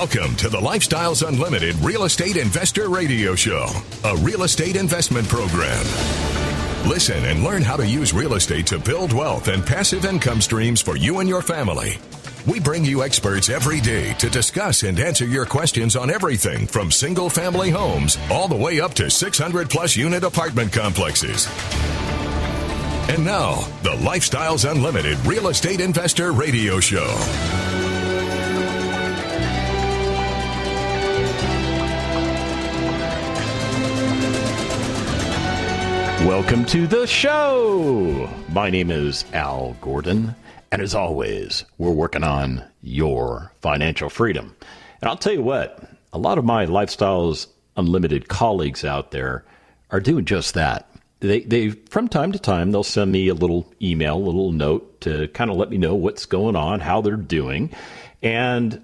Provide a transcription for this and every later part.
Welcome to the Lifestyles Unlimited Real Estate Investor Radio Show, a real estate investment program. Listen and learn how to use real estate to build wealth and passive income streams for you and your family. We bring you experts every day to discuss and answer your questions on everything from single family homes all the way up to 600 plus unit apartment complexes. And now, the Lifestyles Unlimited Real Estate Investor Radio Show. Welcome to the show. My name is Al Gordon, and as always, we're working on your financial freedom. And I'll tell you what, a lot of my Lifestyles Unlimited colleagues out there are doing just that. They from time to time, they'll send me a little email, a little note to kind of let me know what's going on, how they're doing. And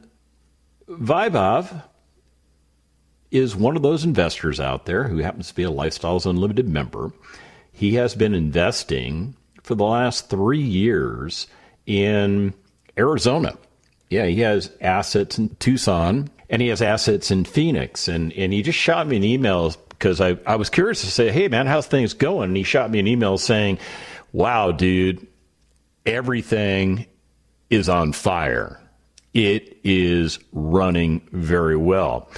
Vaibhav is one of those investors out there who happens to be a Lifestyles Unlimited member. He has been investing for the last 3 years in Arizona. Yeah, he has assets in Tucson, and he has assets in Phoenix. And he just shot me an email because I was curious to say, hey, man, how's things going? And he shot me an email saying, wow, dude, everything is on fire. It is running very well.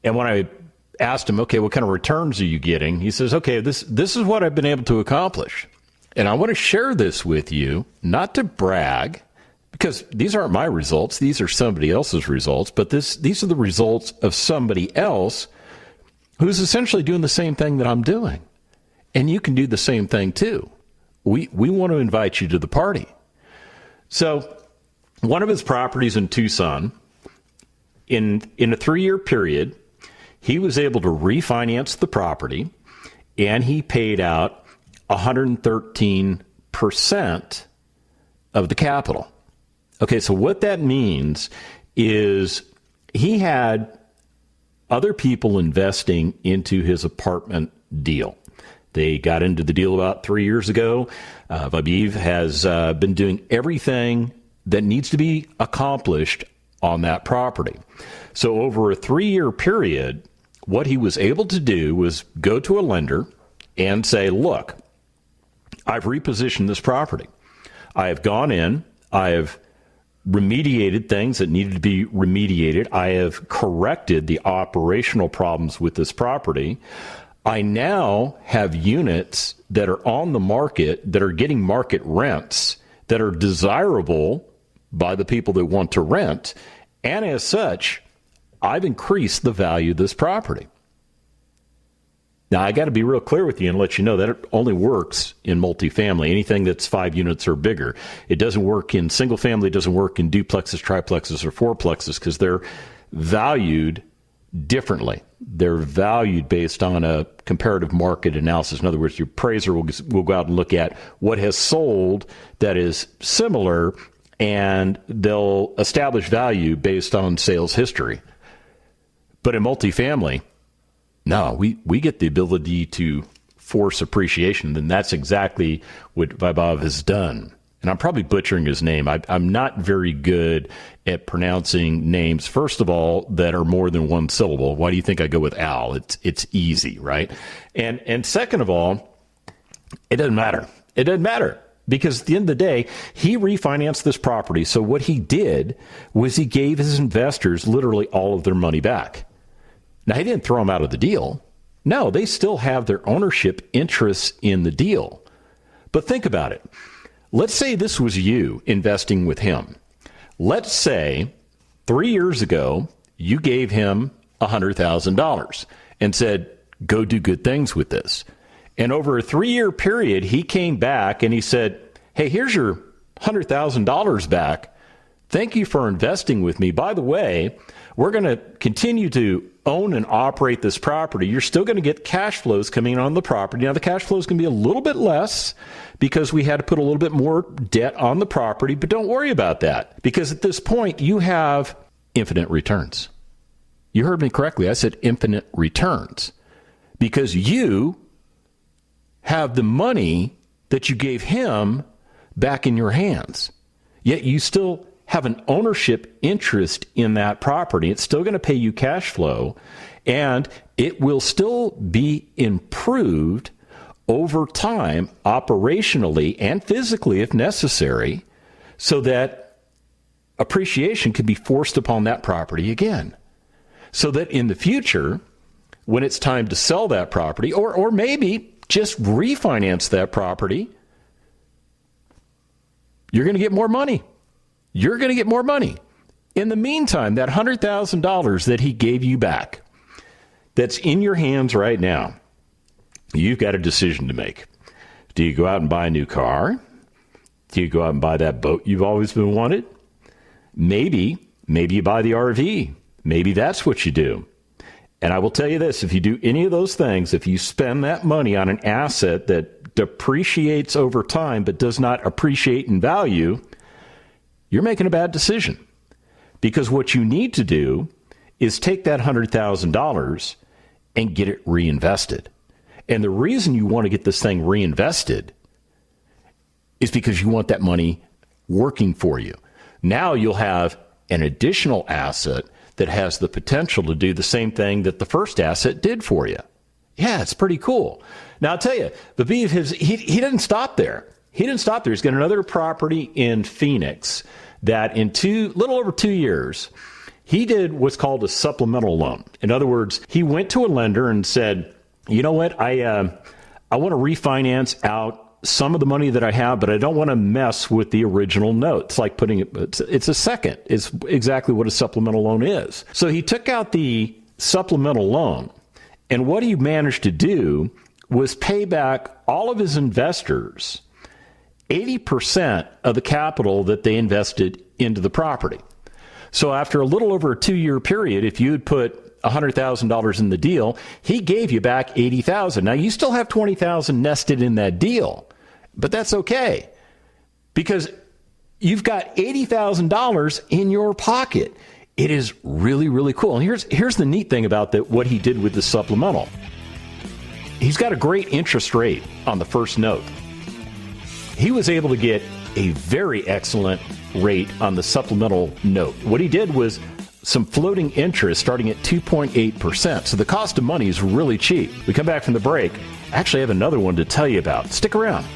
And when I asked him, okay, what kind of returns are you getting? He says, okay, this is what I've been able to accomplish. And I want to share this with you, not to brag, because these aren't my results. These are somebody else's results. But these are the results of somebody else who's essentially doing the same thing that I'm doing. And you can do the same thing too. We want to invite you to the party. So one of his properties in Tucson, in a 3-year period, he was able to refinance the property, and he paid out 113% of the capital. Okay, so what that means is he had other people investing into his apartment deal. They got into the deal about 3 years ago. Vaibhav has been doing everything that needs to be accomplished on that property. So over a 3-year period, what he was able to do was go to a lender and say, look, I've repositioned this property. I have gone in, I have remediated things that needed to be remediated. I have corrected the operational problems with this property. I now have units that are on the market that are getting market rents that are desirable by the people that want to rent. And as such, I've increased the value of this property. Now, I got to be real clear with you and let you know that it only works in multifamily, anything that's 5 units or bigger. It doesn't work in single family, it doesn't work in duplexes, triplexes, or fourplexes because they're valued differently. They're valued based on a comparative market analysis. In other words, your appraiser will go out and look at what has sold that is similar, and they'll establish value based on sales history. But in multifamily, no, we get the ability to force appreciation, and that's exactly what Vaibhav has done. And I'm probably butchering his name. I'm not very good at pronouncing names, first of all, that are more than one syllable. Why do you think I go with Al? It's easy, right? And second of all, it doesn't matter. It doesn't matter. Because at the end of the day, he refinanced this property. So what he did was he gave his investors literally all of their money back. Now, he didn't throw them out of the deal. No, they still have their ownership interests in the deal. But think about it. Let's say this was you investing with him. Let's say 3 years ago, you gave him $100,000 and said, go do good things with this. And over a 3-year period, he came back and he said, hey, here's your $100,000 back. Thank you for investing with me. By the way, we're going to continue to own and operate this property. You're still going to get cash flows coming on the property. Now, the cash flow is going to be a little bit less because we had to put a little bit more debt on the property, but don't worry about that because at this point, you have infinite returns. You heard me correctly. I said infinite returns because you have the money that you gave him back in your hands, yet you still have an ownership interest in that property. It's still going to pay you cash flow, and it will still be improved over time, operationally and physically if necessary, so that appreciation can be forced upon that property again. So that in the future, when it's time to sell that property, or maybe just refinance that property, you're going to get more money. You're going to get more money. In the meantime, that $100,000 that he gave you back, that's in your hands right now, you've got a decision to make. Do you go out and buy a new car? Do you go out and buy that boat you've always been wanted? Maybe you buy the RV. Maybe that's what you do. And I will tell you this, if you do any of those things, if you spend that money on an asset that depreciates over time but does not appreciate in value, you're making a bad decision. Because what you need to do is take that $100,000 and get it reinvested. And the reason you want to get this thing reinvested is because you want that money working for you. Now you'll have an additional asset that has the potential to do the same thing that the first asset did for you. Yeah, it's pretty cool. Now, I'll tell you, Babiv, he didn't stop there. He didn't stop there. He's got another property in Phoenix that in little over 2 years, he did what's called a supplemental loan. In other words, he went to a lender and said, you know what, I want to refinance out some of the money that I have, but I don't want to mess with the original note. It's like it's a second. It's exactly what a supplemental loan is. So he took out the supplemental loan, and what he managed to do was pay back all of his investors 80% of the capital that they invested into the property. So after a little over a 2-year period, if you had put $100,000 in the deal, he gave you back $80,000. Now, you still have $20,000 nested in that deal, but that's okay because you've got $80,000 in your pocket. It is really, really cool. And here's the neat thing about what he did with the supplemental. He's got a great interest rate on the first note. He was able to get a very excellent rate on the supplemental note. What he did was some floating interest starting at 2.8%. So the cost of money is really cheap. We come back from the break. I actually have another one to tell you about. Stick around.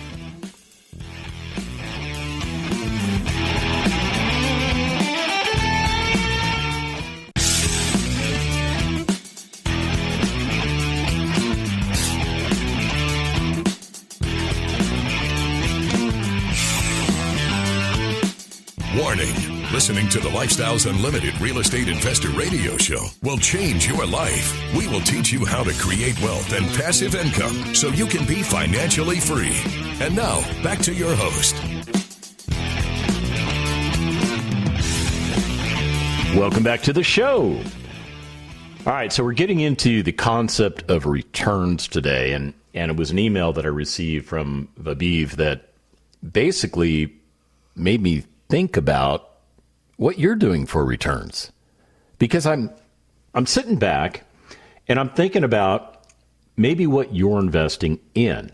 Warning. Listening to the Lifestyles Unlimited Real Estate Investor Radio Show will change your life. We will teach you how to create wealth and passive income so you can be financially free. And now, back to your host. Welcome back to the show. All right, so we're getting into the concept of returns today, and it was an email that I received from Vabiv that basically made me think about what you're doing for returns. Because I'm sitting back and I'm thinking about maybe what you're investing in.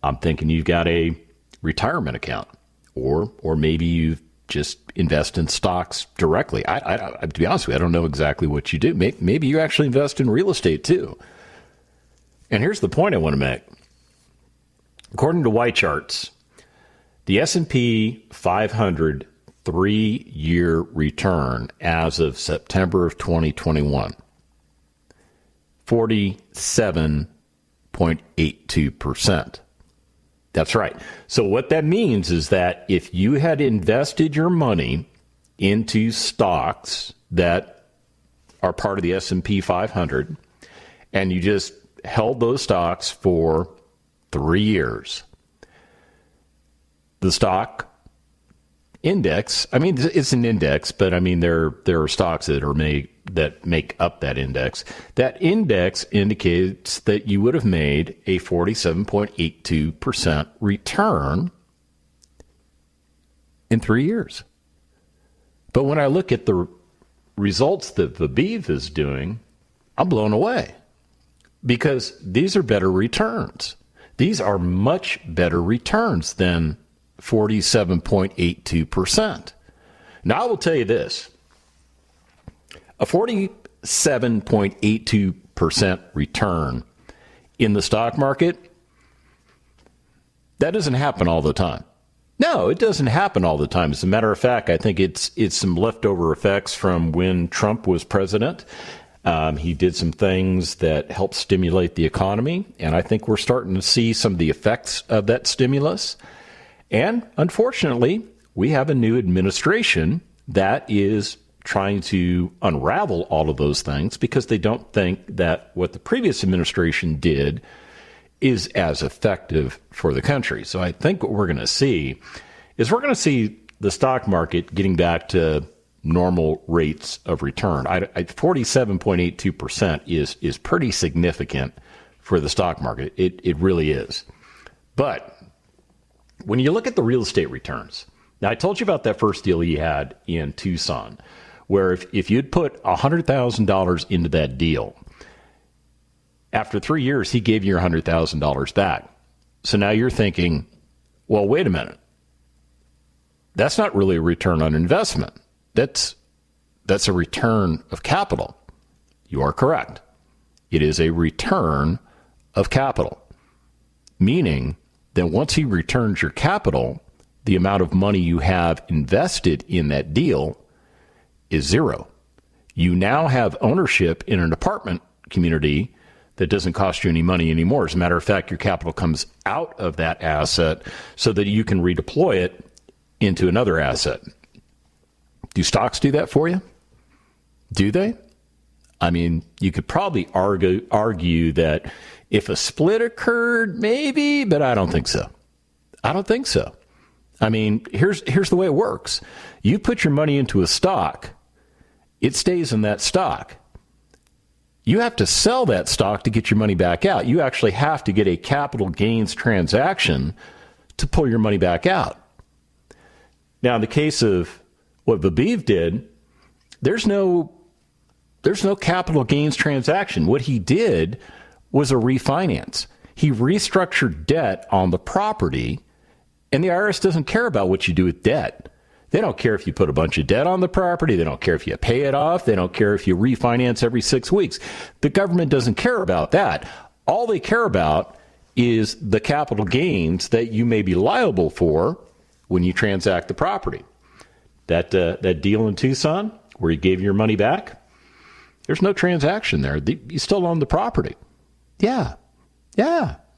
I'm thinking you've got a retirement account, or maybe you just invest in stocks directly. I to be honest with you, I don't know exactly what you do. Maybe you actually invest in real estate too. And here's the point I want to make. According to Y Charts, the S&P 500 3-year return as of September of 2021, 47.82%. That's right. So what that means is that if you had invested your money into stocks that are part of the S&P 500 and you just held those stocks for 3 years, the stock index, I mean, it's an index, but I mean, there are stocks that make up that index. That index indicates that you would have made a 47.82% return in 3 years. But when I look at the results that Vabiv is doing, I'm blown away because these are better returns. These are much better returns than 47.82%. Now, I will tell you this. A 47.82% return in the stock market, that doesn't happen all the time. No, it doesn't happen all the time. As a matter of fact, I think it's some leftover effects from when Trump was president. He did some things that helped stimulate the economy, and I think we're starting to see some of the effects of that stimulus. And unfortunately, we have a new administration that is trying to unravel all of those things because they don't think that what the previous administration did is as effective for the country. So I think what we're going to see is the stock market getting back to normal rates of return. 47.82% is pretty significant for the stock market. It really is. But when you look at the real estate returns, now I told you about that first deal he had in Tucson, where if you'd put $100,000 into that deal, after 3 years, he gave you your $100,000 back. So now you're thinking, well, wait a minute. That's not really a return on investment. That's a return of capital. You are correct. It is a return of capital, meaning that once he returns your capital, the amount of money you have invested in that deal is zero. You now have ownership in an apartment community that doesn't cost you any money anymore. As a matter of fact, your capital comes out of that asset so that you can redeploy it into another asset. Do stocks do that for you? Do they? I mean, you could probably argue that if a split occurred, maybe, but I don't think so. I don't think so. I mean, here's the way it works. You put your money into a stock, it stays in that stock. You have to sell that stock to get your money back out. You actually have to get a capital gains transaction to pull your money back out. Now, in the case of what Vabiv did, there's no capital gains transaction. What he did was a refinance. He restructured debt on the property, and the IRS doesn't care about what you do with debt. They don't care if you put a bunch of debt on the property. They don't care if you pay it off. They don't care if you refinance every 6 weeks. The government doesn't care about that. All they care about is the capital gains that you may be liable for when you transact the property. That deal in Tucson where you gave your money back, there's no transaction there. You still own the property. Yeah.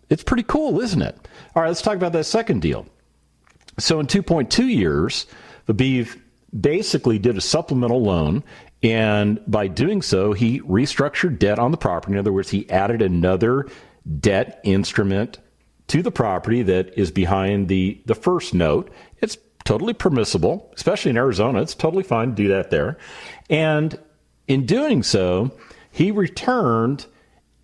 It's pretty cool, isn't it? All right, let's talk about that second deal. So in 2.2 years, Vabiv basically did a supplemental loan, and by doing so, he restructured debt on the property. In other words, he added another debt instrument to the property that is behind the first note. It's totally permissible, especially in Arizona. It's totally fine to do that there. And in doing so, he returned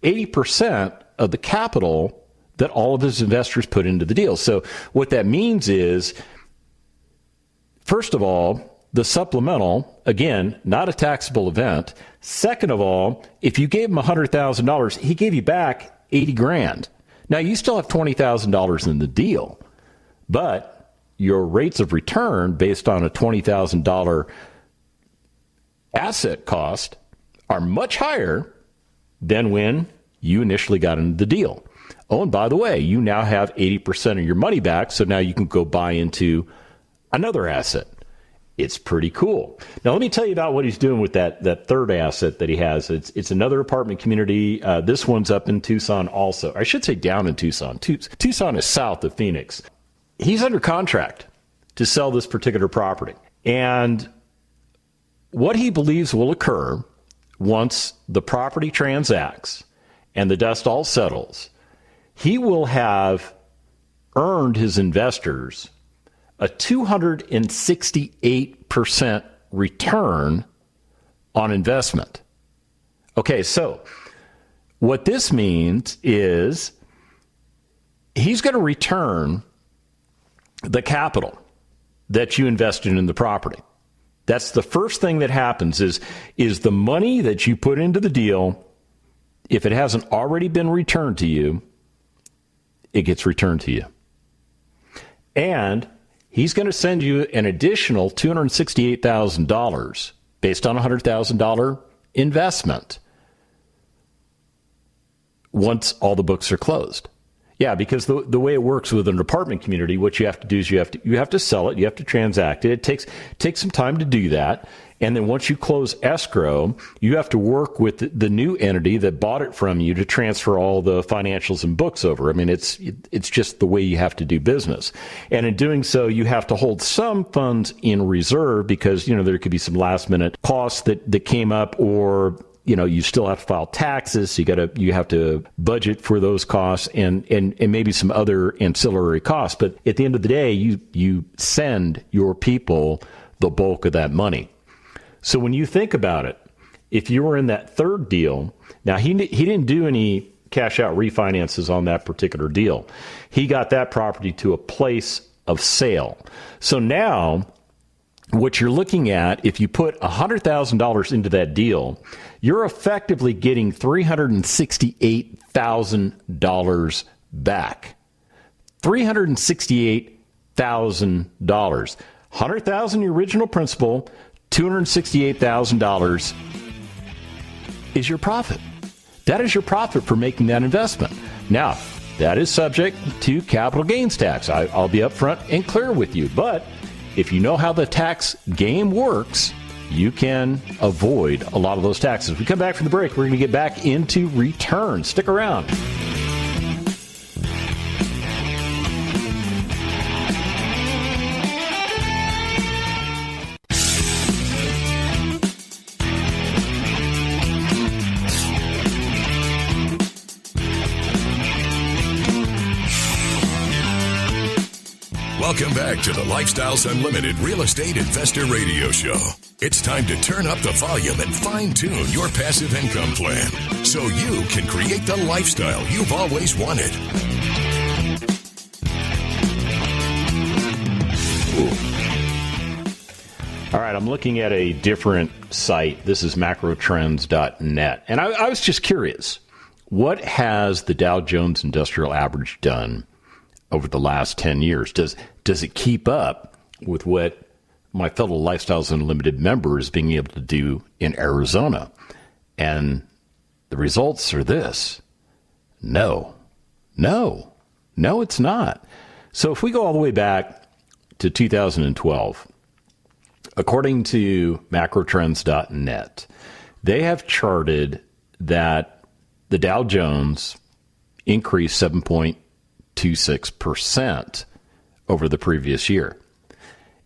80% of the capital that all of his investors put into the deal. So what that means is, first of all, the supplemental, again, not a taxable event. Second of all, if you gave him $100,000, he gave you back 80 grand. Now, you still have $20,000 in the deal, but your rates of return based on a $20,000 asset cost are much higher than when you initially got into the deal. Oh, and by the way, you now have 80% of your money back, so now you can go buy into another asset. It's pretty cool. Now, let me tell you about what he's doing with that third asset that he has. It's another apartment community. This one's up in Tucson also. I should say down in Tucson. Tucson is south of Phoenix. He's under contract to sell this particular property. And what he believes will occur once the property transacts and the dust all settles, he will have earned his investors a 268% return on investment. Okay, so what this means is he's going to return the capital that you invested in the property. That's the first thing that happens is the money that you put into the deal, if it hasn't already been returned to you, it gets returned to you. And he's going to send you an additional $268,000 based on a $100,000 investment once all the books are closed. Yeah, because the way it works with an apartment community, what you have to do is you have to sell it, you have to transact it. It takes some time to do that. And then once you close escrow, you have to work with the new entity that bought it from you to transfer all the financials and books over. I mean, it's just the way you have to do business. And in doing so, you have to hold some funds in reserve because, there could be some last minute costs that came up, or you still have to file taxes. So you have to budget for those costs and maybe some other ancillary costs. But at the end of the day, you send your people the bulk of that money. So when you think about it, if you were in that third deal, now he didn't do any cash out refinances on that particular deal. He got that property to a place of sale. So now what you're looking at, if you put $100,000 into that deal, you're effectively getting $368,000 back. $368,000. $100,000 your original principal, $268,000 is your profit. That is your profit for making that investment. Now, that is subject to capital gains tax. I'll be upfront and clear with you. But if you know how the tax game works, you can avoid a lot of those taxes. When we come back from the break, we're going to get back into returns. Stick around. Welcome back to the Lifestyles Unlimited Real Estate Investor Radio Show. It's time to turn up the volume and fine-tune your passive income plan so you can create the lifestyle you've always wanted. All right, I'm looking at a different site. This is macrotrends.net. And I was just curious, what has the Dow Jones Industrial Average done over the last 10 years? Does it keep up with what my fellow Lifestyles Unlimited members being able to do in Arizona? And the results are this. No, it's not. So if we go all the way back to 2012, according to macrotrends.net, they have charted that the Dow Jones increased 7.26% over the previous year.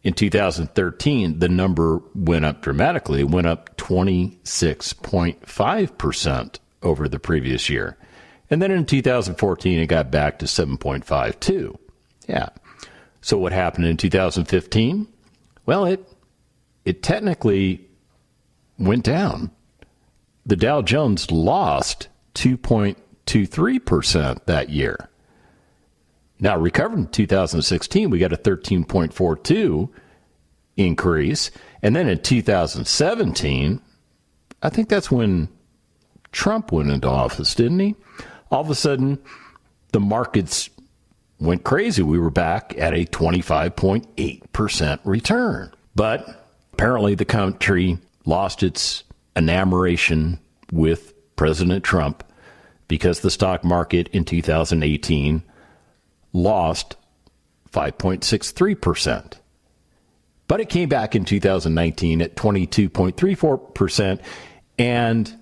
In 2013, the number went up dramatically. It went up 26.5% over the previous year. And then in 2014, it got back to 7.52. Yeah. So what happened in 2015? Well, it technically went down. The Dow Jones lost 2.23% that year. Now, recovered in 2016, we got a 13.42 increase. And then in 2017, I think that's when Trump went into office, didn't he? All of a sudden, the markets went crazy. We were back at a 25.8% return. But apparently the country lost its enamoration with President Trump because the stock market in 2018 lost 5.63%. But it came back in 2019 at 22.34%. And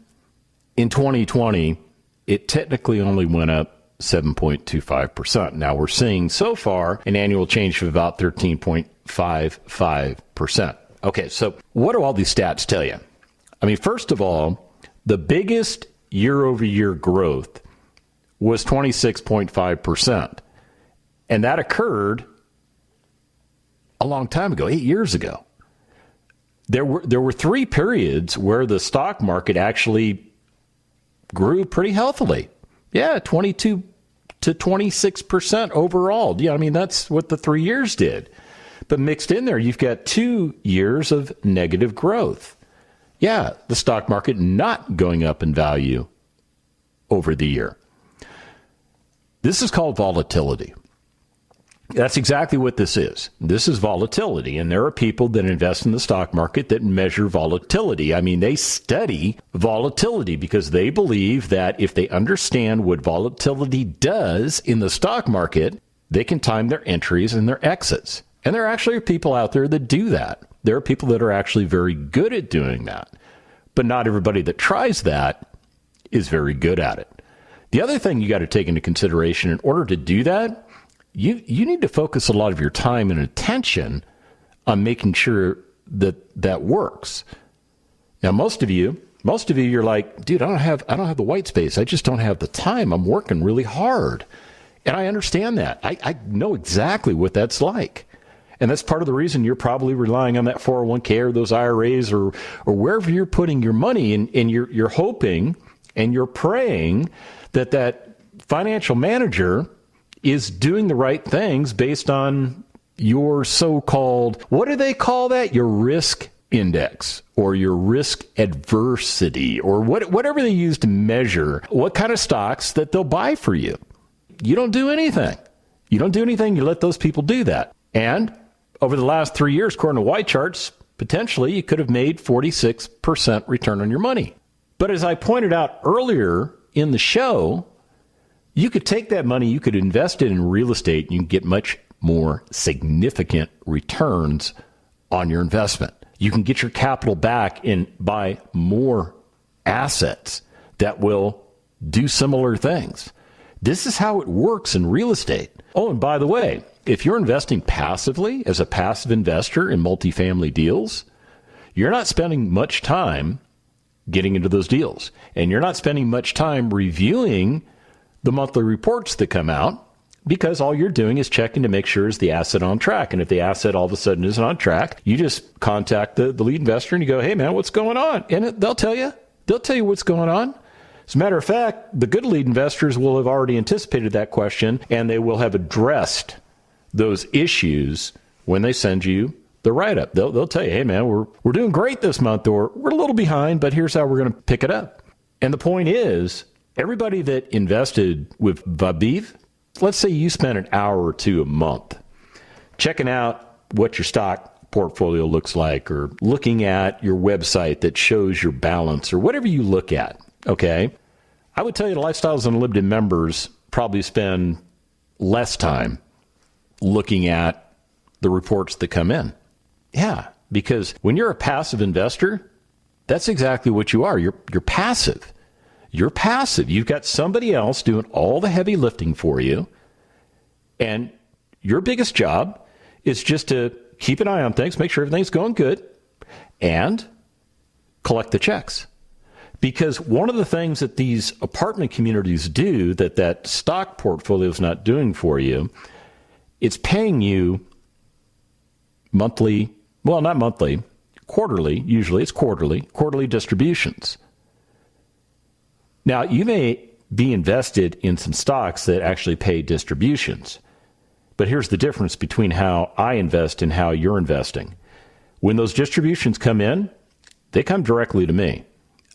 in 2020, it technically only went up 7.25%. Now we're seeing so far an annual change of about 13.55%. Okay, so what do all these stats tell you? I mean, first of all, the biggest year-over-year growth was 26.5%. And that occurred a long time ago, 8 years ago. There were three periods where the stock market actually grew pretty healthily. Yeah, 22 to 26% overall. Yeah, I mean, that's what the 3 years did. But mixed in there, you've got 2 years of negative growth. Yeah, the stock market not going up in value over the year. This is called volatility. That's exactly what this is. This is volatility. And there are people that invest in the stock market that measure volatility. I mean, they study volatility because they believe that if they understand what volatility does in the stock market, they can time their entries and their exits. And there actually are people out there that do that. There are people that are actually very good at doing that. But not everybody that tries that is very good at it. The other thing you got to take into consideration in order to do that, you need to focus a lot of your time and attention on making sure that that works. Now, most of you, you're like, dude, I don't have the white space. I just don't have the time. I'm working really hard. And I understand that. I know exactly what that's like. And that's part of the reason you're probably relying on that 401k or those IRAs or wherever you're putting your money. And you're hoping and you're praying that financial manager is doing the right things based on your so-called, what do they call that? Your risk index or your risk adversity or whatever they use to measure what kind of stocks that they'll buy for you. You don't do anything. You let those people do that. And over the last 3 years, according to White Charts, potentially you could have made 46% return on your money. But as I pointed out earlier in the show, you could take that money, you could invest it in real estate, and you can get much more significant returns on your investment. You can get your capital back and buy more assets that will do similar things. This is how it works in real estate. Oh, and by the way, if you're investing passively as a passive investor in multifamily deals, you're not spending much time getting into those deals. And you're not spending much time reviewing the monthly reports that come out because all you're doing is checking to make sure is the asset on track. And if the asset all of a sudden isn't on track, you just contact the lead investor and you go, hey, man, what's going on? And they'll tell you what's going on. As a matter of fact, the good lead investors will have already anticipated that question and they will have addressed those issues when they send you the write-up. They'll tell you, hey, man, we're doing great this month, or we're a little behind, but here's how we're going to pick it up. And the point is, everybody that invested with Vabiv, let's say you spent an hour or two a month checking out what your stock portfolio looks like or looking at your website that shows your balance or whatever you look at, okay? I would tell you the Lifestyles Unlimited members probably spend less time looking at the reports that come in. Yeah, because when you're a passive investor, that's exactly what you are. You're passive. You're passive. You've got somebody else doing all the heavy lifting for you. And your biggest job is just to keep an eye on things, make sure everything's going good, and collect the checks. Because one of the things that these apartment communities do that stock portfolio is not doing for you, it's paying you monthly, well, not monthly, quarterly, usually it's quarterly distributions. Now, you may be invested in some stocks that actually pay distributions. But here's the difference between how I invest and how you're investing. When those distributions come in, they come directly to me.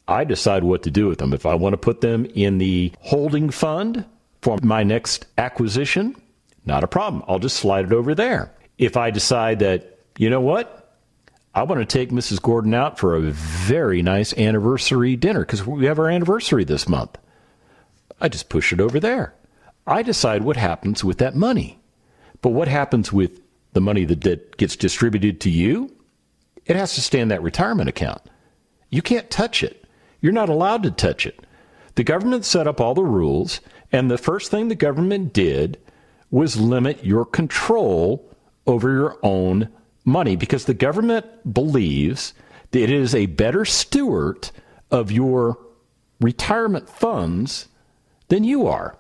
I decide what to do with them. If I want to put them in the holding fund for my next acquisition, not a problem. I'll just slide it over there. If I decide that, you know what? I want to take Mrs. Gordon out for a very nice anniversary dinner because we have our anniversary this month. I just push it over there. I decide what happens with that money. But what happens with the money that gets distributed to you? It has to stay in that retirement account. You can't touch it. You're not allowed to touch it. The government set up all the rules, and the first thing the government did was limit your control over your own money because the government believes that it is a better steward of your retirement funds than you are.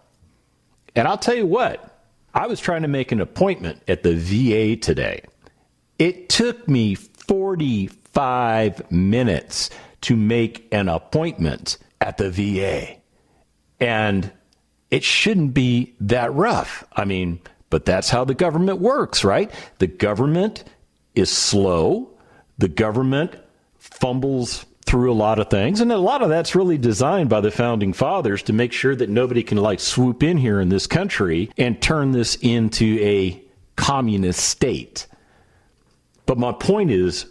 And I'll tell you what, I was trying to make an appointment at the VA today. It took me 45 minutes to make an appointment at the VA. And it shouldn't be that rough. I mean, but that's how the government works, right? The government is slow. The government fumbles through a lot of things. And a lot of that's really designed by the founding fathers to make sure that nobody can swoop in here in this country and turn this into a communist state. But my point is,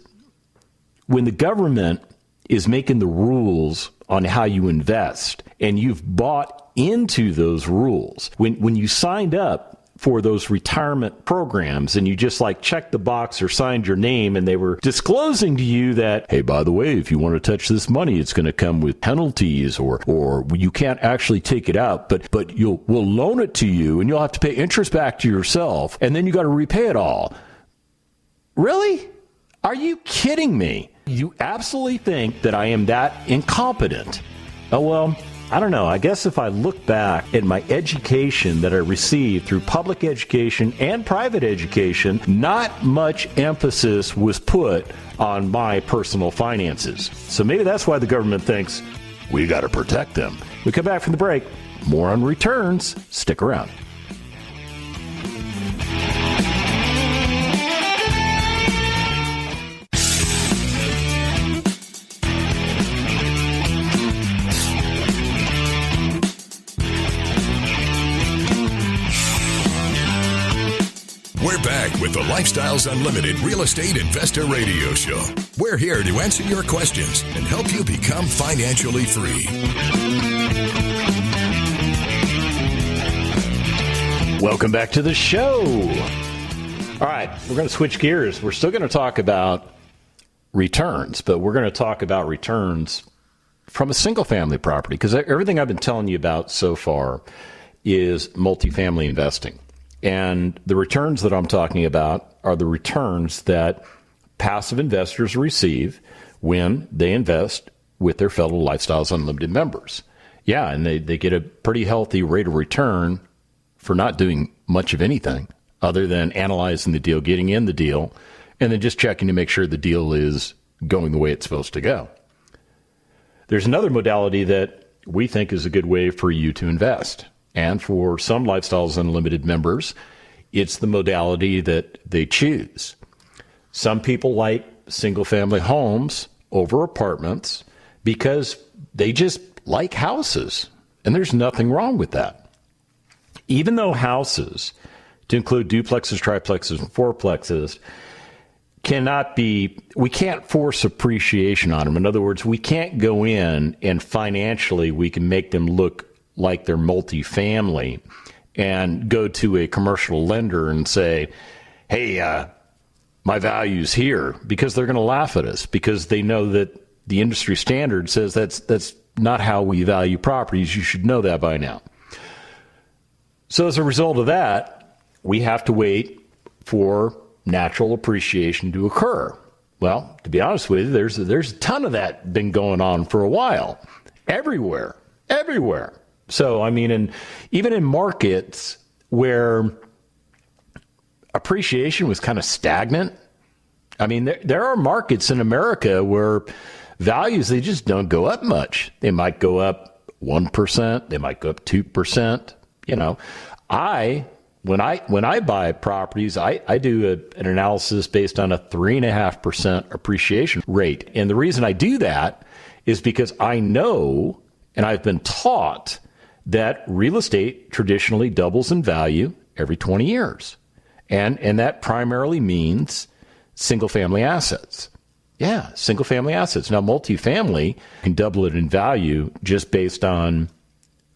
when the government is making the rules on how you invest, and you've bought into those rules, when you signed up for those retirement programs and you just like checked the box or signed your name, and they were disclosing to you that, hey, by the way, if you want to touch this money, it's going to come with penalties, or you can't actually take it out, but we'll loan it to you and you'll have to pay interest back to yourself, and then you got to repay it all. Really? Are you kidding me? You absolutely think that I am that incompetent? Oh, well, I don't know. I guess if I look back at my education that I received through public education and private education, not much emphasis was put on my personal finances. So maybe that's why the government thinks we got to protect them. We come back from the break. More on returns. Stick around. We're back with the Lifestyles Unlimited Real Estate Investor Radio Show. We're here to answer your questions and help you become financially free. Welcome back to the show. All right, we're going to switch gears. We're still going to talk about returns, but we're going to talk about returns from a single-family property, because everything I've been telling you about so far is multifamily investing. And the returns that I'm talking about are the returns that passive investors receive when they invest with their fellow Lifestyles Unlimited members. Yeah, and they get a pretty healthy rate of return for not doing much of anything other than analyzing the deal, getting in the deal, and then just checking to make sure the deal is going the way it's supposed to go. There's another modality that we think is a good way for you to invest. And for some Lifestyles Unlimited members, it's the modality that they choose. Some people like single-family homes over apartments because they just like houses, and there's nothing wrong with that. Even though houses, to include duplexes, triplexes, and fourplexes, we can't force appreciation on them. In other words, we can't go in and financially we can make them look like they're multifamily and go to a commercial lender and say, hey, my value's here, because they're going to laugh at us, because they know that the industry standard says that's not how we value properties. You should know that by now. So as a result of that, we have to wait for natural appreciation to occur. Well, to be honest with you, there's a ton of that been going on for a while, everywhere. So, I mean, even in markets where appreciation was kind of stagnant, I mean, there are markets in America where values, they just don't go up much. They might go up 1%, they might go up 2%. You know, when I buy properties, I do an analysis based on a 3.5% appreciation rate. And the reason I do that is because I know, and I've been taught, that real estate traditionally doubles in value every 20 years. And that primarily means single-family assets. Yeah, single-family assets. Now, multifamily can double it in value just based on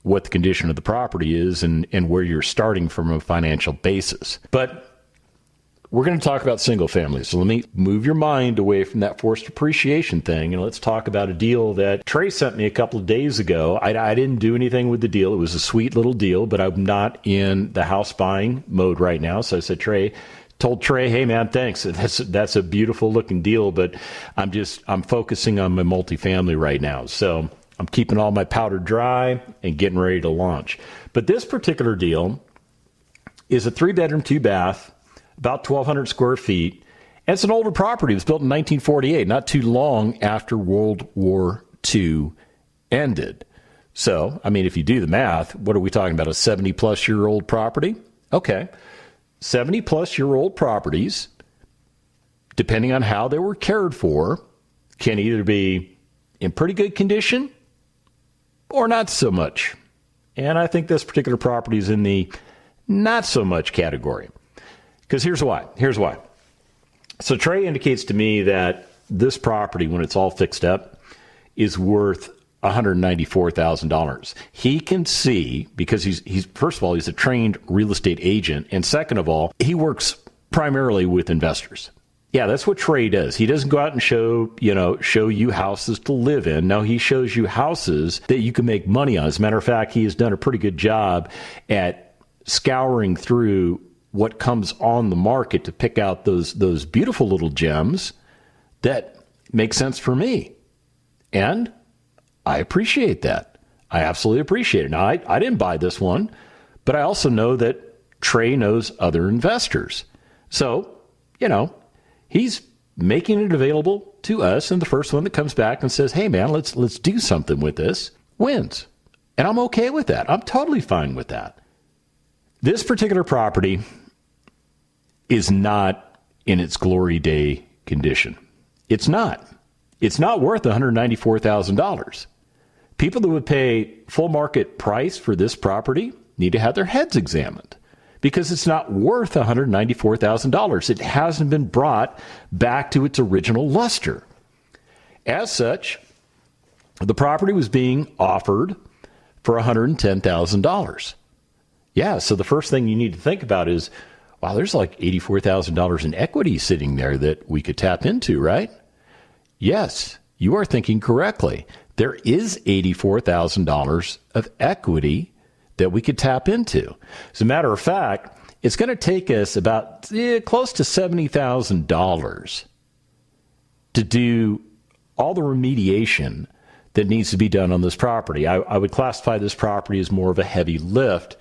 what the condition of the property is and where you're starting from a financial basis. But we're going to talk about single family. So let me move your mind away from that forced appreciation thing, and let's talk about a deal that Trey sent me a couple of days ago. I didn't do anything with the deal. It was a sweet little deal, but I'm not in the house buying mode right now. So I said, told Trey, hey man, thanks. That's a beautiful looking deal, but I'm focusing on my multifamily right now. So I'm keeping all my powder dry and getting ready to launch. But this particular deal is a 3-bedroom, 2-bath, about 1,200 square feet. And it's an older property. It was built in 1948, not too long after World War II ended. So, I mean, if you do the math, what are we talking about? A 70-plus-year-old property? Okay. 70-plus-year-old properties, depending on how they were cared for, can either be in pretty good condition or not so much. And I think this particular property is in the not so much category. Because here's why. So Trey indicates to me that this property, when it's all fixed up, is worth $194,000. He can see, because he's first of all, he's a trained real estate agent, and second of all, he works primarily with investors. Yeah, that's what Trey does. He doesn't go out and show you houses to live in. No, he shows you houses that you can make money on. As a matter of fact, he has done a pretty good job at scouring through what comes on the market to pick out those beautiful little gems that make sense for me. And I appreciate that. I absolutely appreciate it. Now, I didn't buy this one, but I also know that Trey knows other investors. So, he's making it available to us, and the first one that comes back and says, hey, man, let's do something with this, wins. And I'm okay with that. I'm totally fine with that. This particular property is not in its glory day condition. It's not. It's not worth $194,000. People that would pay full market price for this property need to have their heads examined, because it's not worth $194,000. It hasn't been brought back to its original luster. As such, the property was being offered for $110,000. Yeah, so the first thing you need to think about is, wow, there's like $84,000 in equity sitting there that we could tap into, right? Yes, you are thinking correctly. There is $84,000 of equity that we could tap into. As a matter of fact, it's going to take us about close to $70,000 to do all the remediation that needs to be done on this property. I would classify this property as more of a heavy lift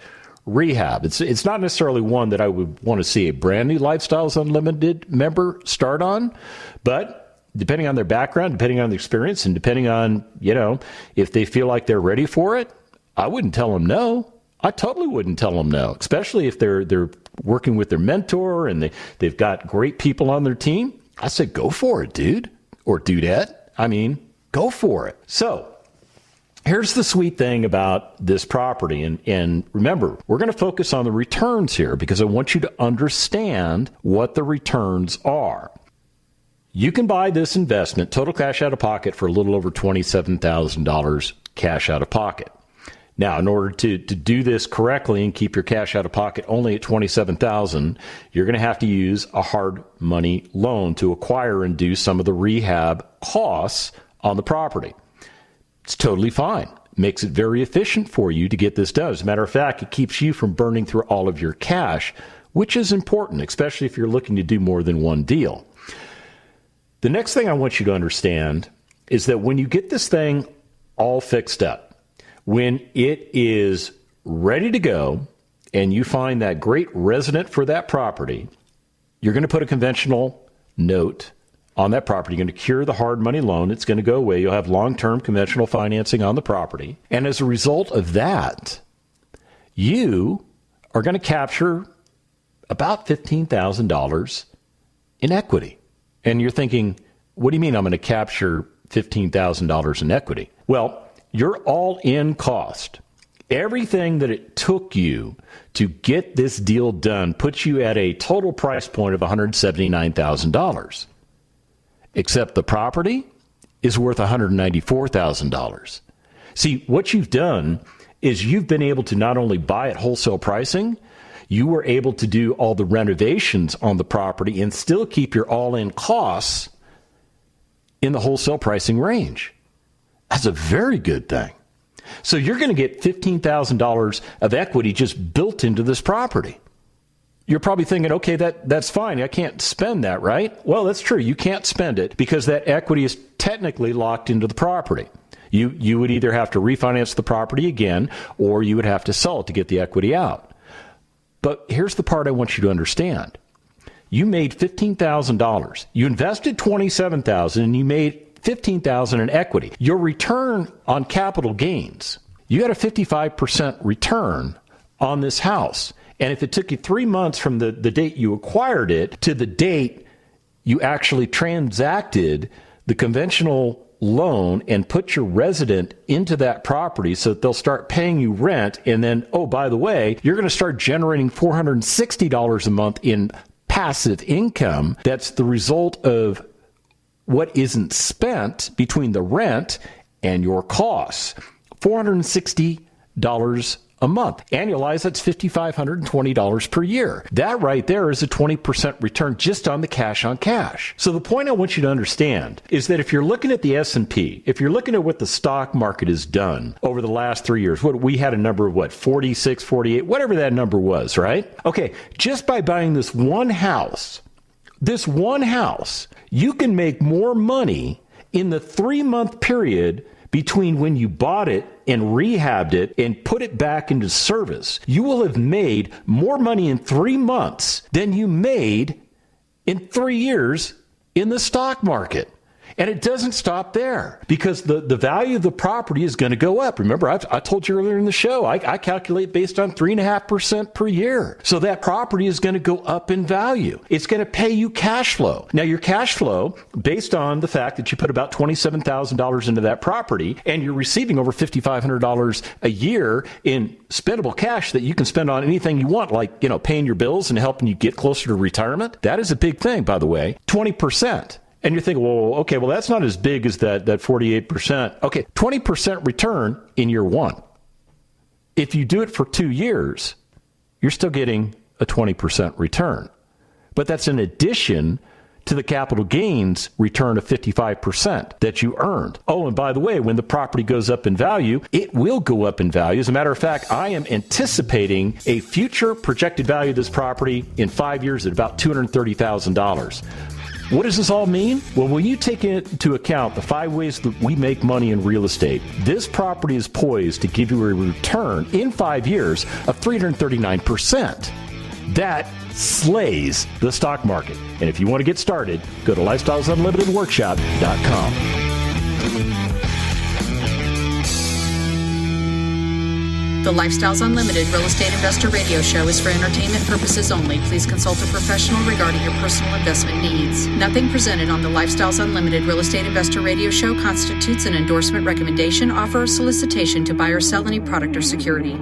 rehab. It's not necessarily one that I would want to see a brand new Lifestyles Unlimited member start on, but depending on their background, depending on the experience, and depending on, if they feel like they're ready for it, I wouldn't tell them no. I totally wouldn't tell them no, especially if they're working with their mentor and they've got great people on their team. I said, go for it, dude, or dudette. Go for it. So here's the sweet thing about this property. And remember, we're going to focus on the returns here because I want you to understand what the returns are. You can buy this investment, total cash out of pocket, for a little over $27,000 cash out of pocket. Now, in order to do this correctly and keep your cash out of pocket only at $27,000, you're going to have to use a hard money loan to acquire and do some of the rehab costs on the property. It's totally fine. Makes it very efficient for you to get this done. As a matter of fact, it keeps you from burning through all of your cash, which is important, especially if you're looking to do more than one deal. The next thing I want you to understand is that when you get this thing all fixed up, when it is ready to go and you find that great resident for that property, you're going to put a conventional note on that property. You're going to cure the hard money loan. It's going to go away. You'll have long-term conventional financing on the property. And as a result of that, you are going to capture about $15,000 in equity. And you're thinking, what do you mean I'm going to capture $15,000 in equity? Well, your all-in cost, everything that it took you to get this deal done, puts you at a total price point of $179,000. Except the property is worth $194,000. See, what you've done is you've been able to not only buy at wholesale pricing, you were able to do all the renovations on the property and still keep your all-in costs in the wholesale pricing range. That's a very good thing. So you're going to get $15,000 of equity just built into this property. You're probably thinking, okay, that's fine. I can't spend that, right? Well, that's true. You can't spend it because that equity is technically locked into the property. You would either have to refinance the property again, or you would have to sell it to get the equity out. But here's the part I want you to understand. You made $15,000. You invested $27,000 and you made $15,000 in equity. Your return on capital gains, you got a 55% return on this house. And if it took you 3 months from the date you acquired it to the date you actually transacted the conventional loan and put your resident into that property so that they'll start paying you rent, and then, oh, by the way, you're going to start generating $460 a month in passive income that's the result of what isn't spent between the rent and your costs. $460 a month. Annualized, that's $5,520 per year. That right there is a 20% return just on the cash on cash. So the point I want you to understand is that if you're looking at the S&P, if you're looking at what the stock market has done over the last 3 years, what we had a number of 46, 48, whatever that number was, right? Okay, just by buying this one house, you can make more money in the 3-month period between when you bought it and rehabbed it and put it back into service. You will have made more money in 3 months than you made in 3 years in the stock market. And it doesn't stop there because the value of the property is going to go up. Remember, I told you earlier in the show, I calculate based on 3.5% per year. So that property is going to go up in value. It's going to pay you cash flow. Now, your cash flow, based on the fact that you put about $27,000 into that property and you're receiving over $5,500 a year in spendable cash that you can spend on anything you want, like, paying your bills and helping you get closer to retirement. That is a big thing, by the way, 20%. And you're thinking, well, that's not as big as that 48%. Okay, 20% return in year one. If you do it for 2 years, you're still getting a 20% return. But that's in addition to the capital gains return of 55% that you earned. Oh, and by the way, when the property goes up in value, it will go up in value. As a matter of fact, I am anticipating a future projected value of this property in 5 years at about $230,000. What does this all mean? Well, when you take into account the 5 ways that we make money in real estate, this property is poised to give you a return in 5 years of 339%. That slays the stock market. And if you want to get started, go to lifestylesunlimitedworkshop.com. The Lifestyles Unlimited Real Estate Investor Radio Show is for entertainment purposes only. Please consult a professional regarding your personal investment needs. Nothing presented on the Lifestyles Unlimited Real Estate Investor Radio Show constitutes an endorsement, recommendation, offer, or solicitation to buy or sell any product or security.